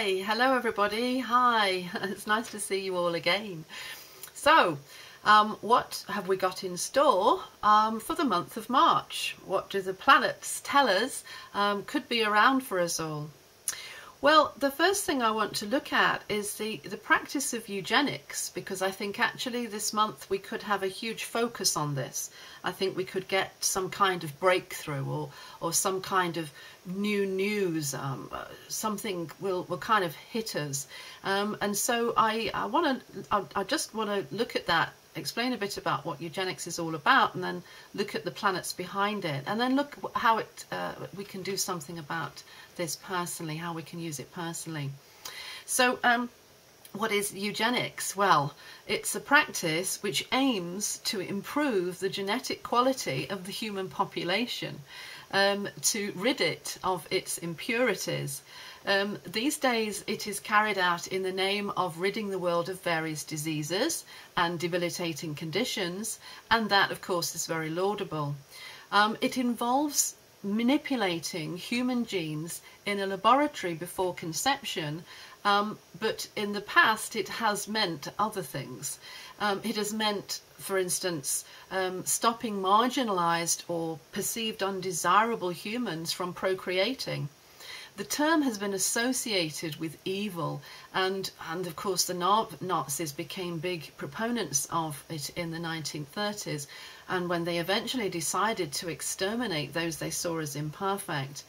Hi, hello everybody. Hi, it's nice to see you all again. So, what have we got in store for the month of March? What do the planets tell us could be around for us all? Well, the first thing I want to look at is the practice of eugenics, because I think actually this month we could have a huge focus on this. I think we could get some kind of breakthrough or some kind of new news, something will kind of hit us. And so I just want to look at that, explain a bit about what eugenics is all about, and then look at the planets behind it, and then look how we can do something about this personally, how we can use it personally. So what is eugenics? Well, it's a practice which aims to improve the genetic quality of the human population, to rid it of its impurities. These days it is carried out in the name of ridding the world of various diseases and debilitating conditions, and that of course is very laudable. It involves manipulating human genes in a laboratory before conception, but in the past it has meant other things. It has meant, for instance, stopping marginalized or perceived undesirable humans from procreating. The term has been associated with evil, and of course the Nazis became big proponents of it in the 1930s, and when they eventually decided to exterminate those they saw as imperfect.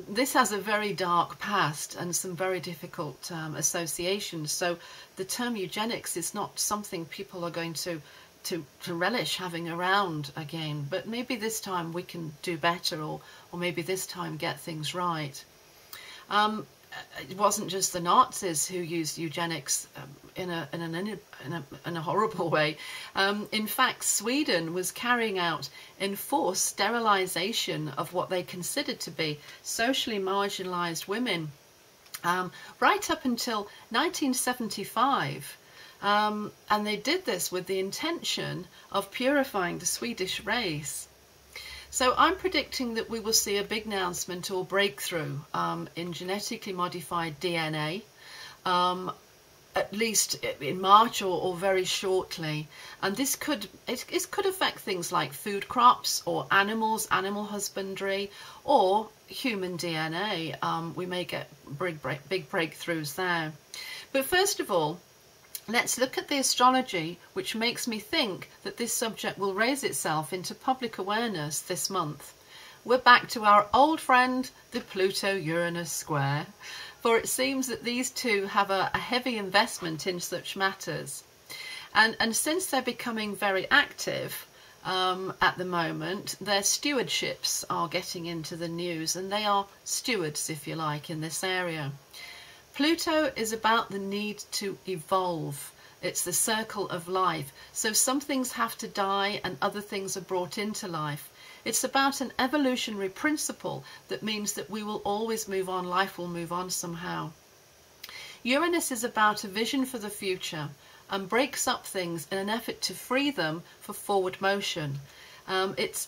This has a very dark past and some very difficult associations, so the term eugenics is not something people are going to relish having around again, but maybe this time we can do better, or maybe this time get things right. It wasn't just the Nazis who used eugenics in a horrible way. In fact, Sweden was carrying out enforced sterilization of what they considered to be socially marginalized women right up until 1975. And they did this with the intention of purifying the Swedish race. So I'm predicting that we will see a big announcement or breakthrough in genetically modified DNA, at least in March or very shortly. And this could affect things like food crops or animals, animal husbandry, or human DNA. We may get big breakthroughs there. But first of all, let's look at the astrology, which makes me think that this subject will raise itself into public awareness this month. We're back to our old friend, the Pluto-Uranus square, for it seems that these two have a heavy investment in such matters. And since they're becoming very active at the moment, their stewardships are getting into the news, and they are stewards, if you like, in this area. Pluto is about the need to evolve. It's the circle of life. So some things have to die and other things are brought into life. It's about an evolutionary principle that means that we will always move on. Life will move on somehow. Uranus is about a vision for the future and breaks up things in an effort to free them for forward motion. It's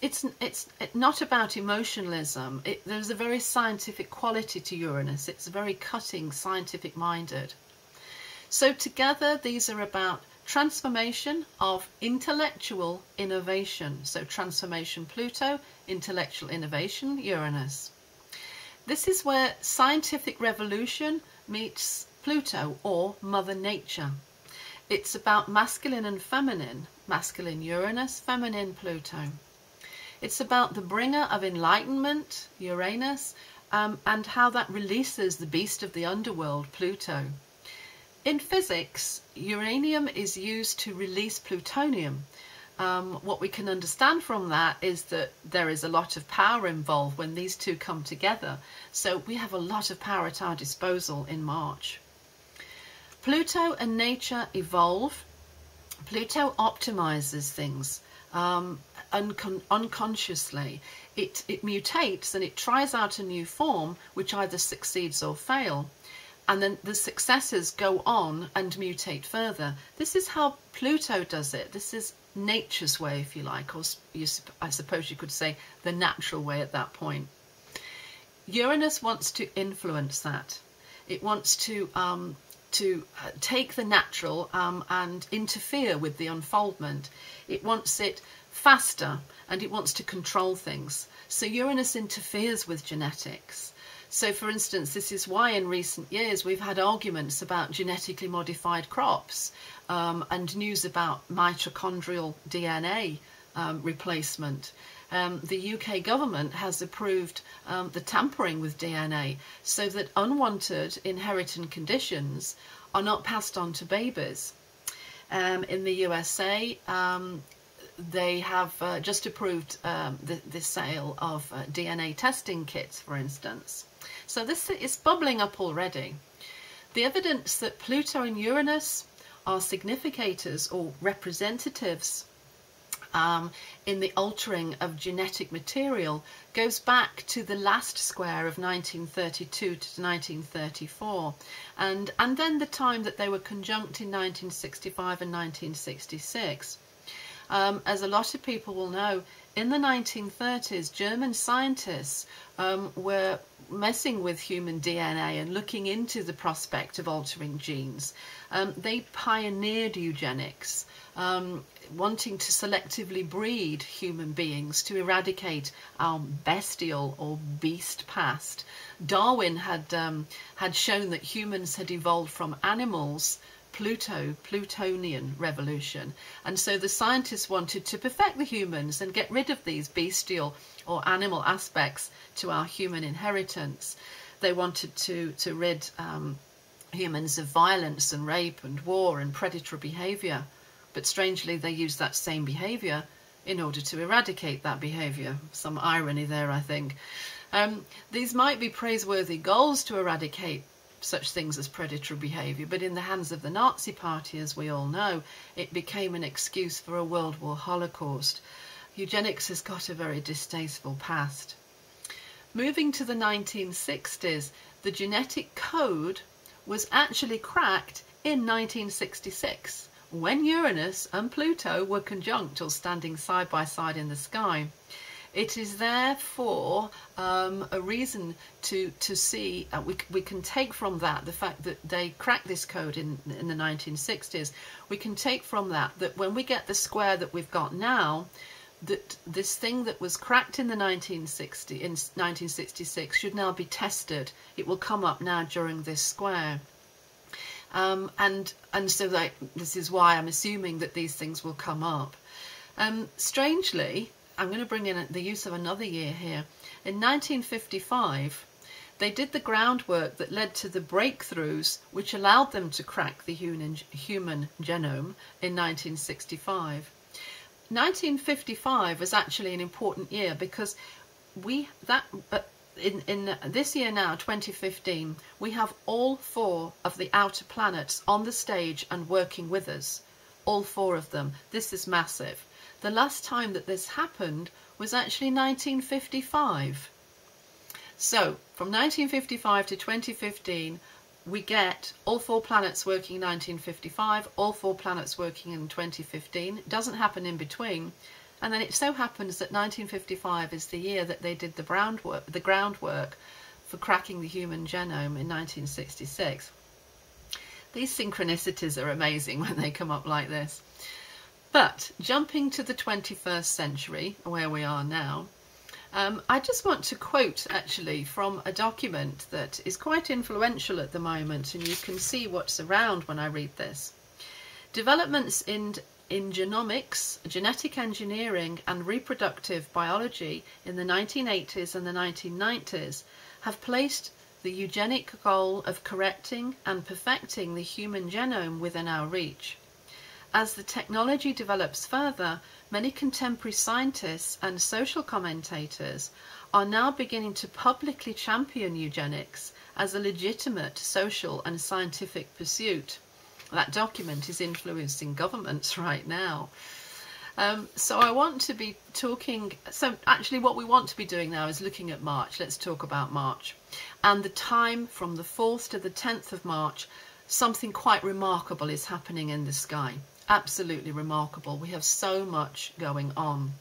not about emotionalism. There's a very scientific quality to Uranus. It's very cutting, scientific minded. So together these are about transformation of intellectual innovation. So transformation Pluto, intellectual innovation Uranus. This is where scientific revolution meets Pluto, or Mother Nature. It's about masculine and feminine, masculine Uranus, feminine Pluto. It's about the bringer of enlightenment, Uranus, and how that releases the beast of the underworld, Pluto. In physics, uranium is used to release plutonium. What we can understand from that is that there is a lot of power involved when these two come together. So we have a lot of power at our disposal in March. Pluto and nature evolve. Pluto optimizes things unconsciously. It mutates and it tries out a new form which either succeeds or fails. And then the successors go on and mutate further. This is how Pluto does it. This is nature's way, if you like, or I suppose you could say the natural way at that point. Uranus wants to influence that. It wants to take the natural and interfere with the unfoldment. It wants it faster, and it wants to control things. So Uranus interferes with genetics. So, for instance, this is why in recent years we've had arguments about genetically modified crops and news about mitochondrial DNA replacement. The UK government has approved the tampering with DNA so that unwanted inherited conditions are not passed on to babies. In the USA, they have just approved the sale of DNA testing kits, for instance. So this is bubbling up already. The evidence that Pluto and Uranus are significators or representatives in the altering of genetic material goes back to the last square of 1932 to 1934, and then the time that they were conjunct in 1965 and 1966. As a lot of people will know, in the 1930s, German scientists were messing with human DNA and looking into the prospect of altering genes. They pioneered eugenics, wanting to selectively breed human beings to eradicate our bestial or beast past. Darwin had shown that humans had evolved from animals, Plutonian revolution, and so the scientists wanted to perfect the humans and get rid of these bestial or animal aspects to our human inheritance. They wanted to rid humans of violence and rape and war and predatory behaviour, but strangely they used that same behaviour in order to eradicate that behaviour. Some irony there, I think. These might be praiseworthy goals to eradicate such things as predatory behaviour, but in the hands of the Nazi Party, as we all know, it became an excuse for a World War Holocaust. Eugenics has got a very distasteful past. Moving to the 1960s, the genetic code was actually cracked in 1966, when Uranus and Pluto were conjunct or standing side by side in the sky. It is therefore a reason to see, we can take from that the fact that they cracked this code in the 1960s. We can take from that when we get the square that we've got now, that this thing that was cracked in 1966 should now be tested. It will come up now during this square. And so this is why I'm assuming that these things will come up. Strangely, I'm going to bring in the use of another year here. In 1955, they did the groundwork that led to the breakthroughs which allowed them to crack the human genome in 1965. 1955 was actually an important year because in this year now, 2015, we have all 4 of the outer planets on the stage and working with us. All 4 of them. This is massive. The last time that this happened was actually 1955. So, from 1955 to 2015, we get all 4 planets working in 1955, all 4 planets working in 2015. It doesn't happen in between. And then it so happens that 1955 is the year that they did the groundwork for cracking the human genome in 1966. These synchronicities are amazing when they come up like this. But jumping to the 21st century, where we are now, I just want to quote actually from a document that is quite influential at the moment, and you can see what's around when I read this. Developments in genomics, genetic engineering and reproductive biology in the 1980s and the 1990s have placed the eugenic goal of correcting and perfecting the human genome within our reach. As the technology develops further, many contemporary scientists and social commentators are now beginning to publicly champion eugenics as a legitimate social and scientific pursuit. That document is influencing governments right now. So I want to be talking, so actually what we want to be doing now is looking at March. Let's talk about March. And the time from the 4th to the 10th of March, something quite remarkable is happening in the sky. Absolutely remarkable. We have so much going on.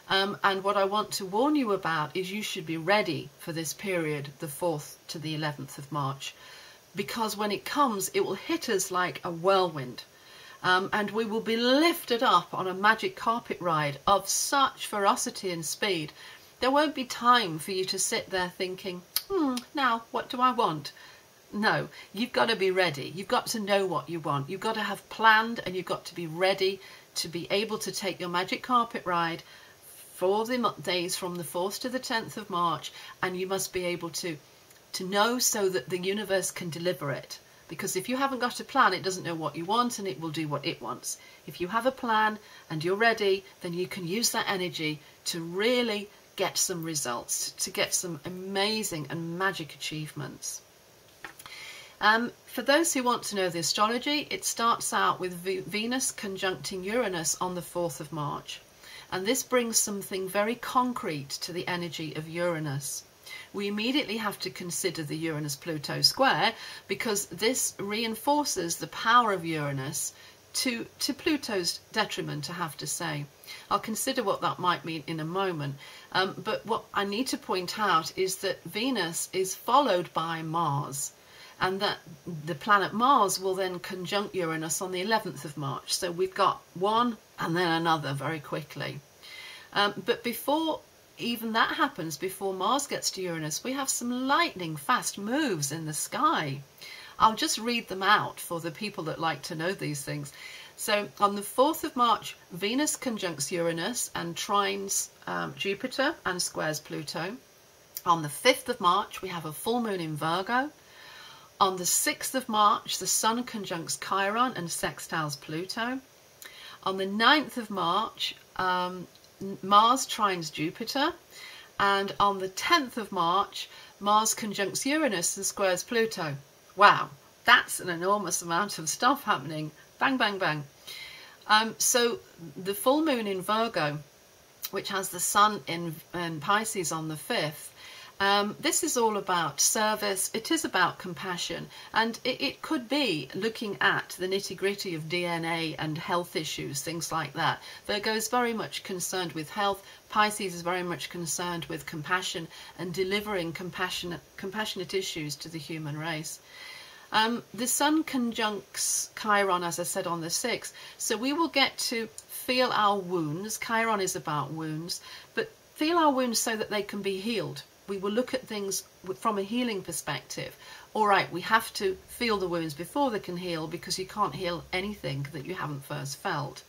And what I want to warn you about is you should be ready for this period, the 4th to the 11th of March, because when it comes, it will hit us like a whirlwind. And we will be lifted up on a magic carpet ride of such ferocity and speed. There won't be time for you to sit there thinking, now what do I want? No, you've got to be ready. You've got to know what you want. You've got to have planned, and you've got to be ready to be able to take your magic carpet ride for the days from the 4th to the 10th of March, and you must be able to know so that the universe can deliver it. Because if you haven't got a plan, it doesn't know what you want, and it will do what it wants. If you have a plan and you're ready, then you can use that energy to really get some results, to get some amazing and magic achievements. For those who want to know the astrology, it starts out with Venus conjuncting Uranus on the 4th of March. And this brings something very concrete to the energy of Uranus. We immediately have to consider the Uranus-Pluto square, because this reinforces the power of Uranus to Pluto's detriment, I have to say. I'll consider what that might mean in a moment. But what I need to point out is that Venus is followed by Mars, and that the planet Mars will then conjunct Uranus on the 11th of March. So we've got one and then another very quickly. But before even that happens, before Mars gets to Uranus, we have some lightning fast moves in the sky. I'll just read them out for the people that like to know these things. So on the 4th of March, Venus conjuncts Uranus and trines Jupiter and squares Pluto. On the 5th of March, we have a full moon in Virgo. On the 6th of March, the Sun conjuncts Chiron and sextiles Pluto. On the 9th of March, Mars trines Jupiter. And on the 10th of March, Mars conjuncts Uranus and squares Pluto. Wow, that's an enormous amount of stuff happening. Bang, bang, bang. So the full moon in Virgo, which has the Sun in Pisces on the 5th, this is all about service. It is about compassion, and it could be looking at the nitty-gritty of DNA and health issues, things like that. Virgo is very much concerned with health. Pisces is very much concerned with compassion and delivering compassionate issues to the human race. The Sun conjuncts Chiron, as I said, on the 6th, so we will get to feel our wounds. Chiron is about wounds, but feel our wounds so that they can be healed. We will look at things from a healing perspective. All right, we have to feel the wounds before they can heal, because you can't heal anything that you haven't first felt.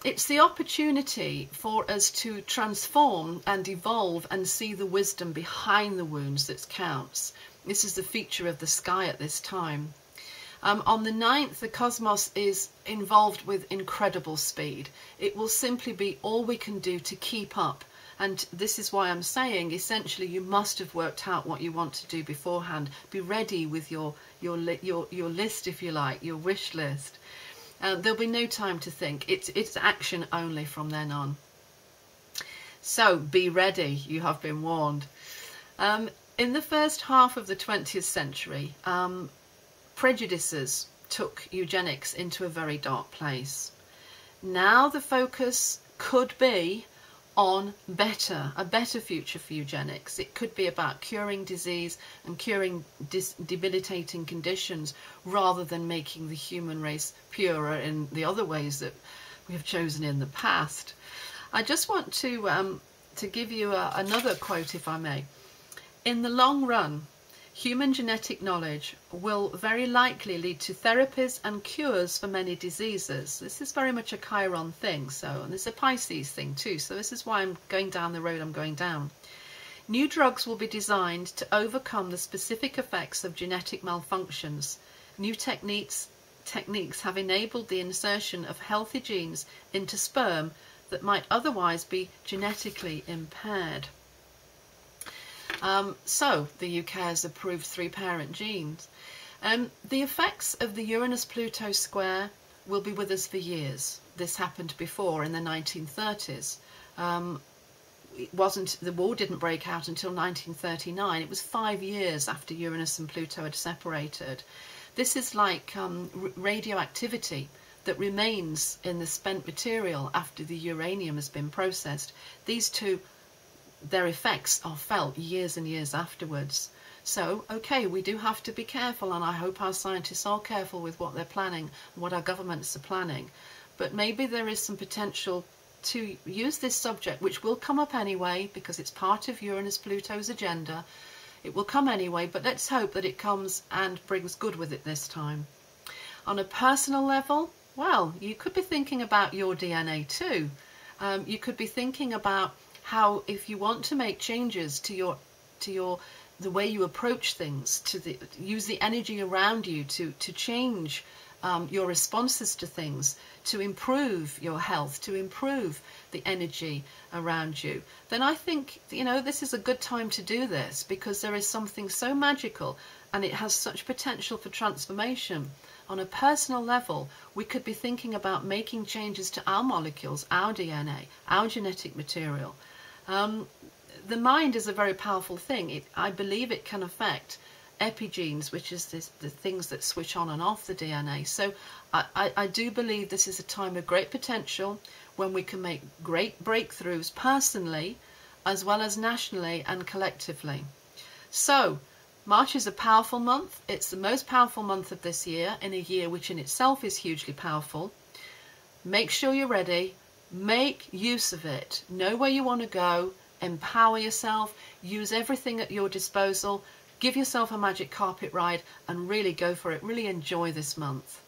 It's the opportunity for us to transform and evolve and see the wisdom behind the wounds that counts. This is the feature of the sky at this time. On the 9th, the cosmos is involved with incredible speed. It will simply be all we can do to keep up. And this is why I'm saying, essentially, you must have worked out what you want to do beforehand. Be ready with your list, if you like, your wish list. There'll be no time to think. It's action only from then on. So be ready. You have been warned. In the first half of the 20th century, prejudices took eugenics into a very dark place. Now the focus could be on a better future for eugenics. It could be about curing disease and curing debilitating conditions, rather than making the human race purer in the other ways that we have chosen in the past. I just want to give you another quote, if I may. In the long run, human genetic knowledge will very likely lead to therapies and cures for many diseases. This is very much a Chiron thing, and it's a Pisces thing too, so this is why I'm going down the road I'm going down. New drugs will be designed to overcome the specific effects of genetic malfunctions. New techniques have enabled the insertion of healthy genes into sperm that might otherwise be genetically impaired. So the UK has approved 3-parent genes. The effects of the Uranus-Pluto square will be with us for years. This happened before in the 1930s. The war didn't break out until 1939. It was 5 years after Uranus and Pluto had separated. This is like radioactivity. that remains in the spent material after the uranium has been processed. These two, their effects are felt years and years afterwards. So, okay, we do have to be careful, and I hope our scientists are careful with what they're planning, what our governments are planning. But maybe there is some potential to use this subject, which will come up anyway, because it's part of Uranus-Pluto's agenda. It will come anyway, but let's hope that it comes and brings good with it this time. On a personal level, well, you could be thinking about your DNA too. You could be thinking about how, if you want to make changes to the way you approach things, use the energy around you to change your responses to things, to improve your health, to improve the energy around you, then I think, this is a good time to do this, because there is something so magical and it has such potential for transformation. On a personal level, we could be thinking about making changes to our molecules, our DNA, our genetic material. The mind is a very powerful thing. I believe it can affect epigenes, which is the things that switch on and off the DNA. So I do believe this is a time of great potential when we can make great breakthroughs personally as well as nationally and collectively. So March is a powerful month. It's the most powerful month of this year, in a year which in itself is hugely powerful. Make sure you're ready. Make use of it. Know where you want to go. Empower yourself. Use everything at your disposal. Give yourself a magic carpet ride and really go for it. Really enjoy this month.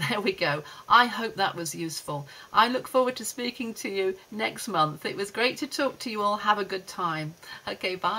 There we go. I hope that was useful. I look forward to speaking to you next month. It was great to talk to you all. Have a good time. Okay, bye.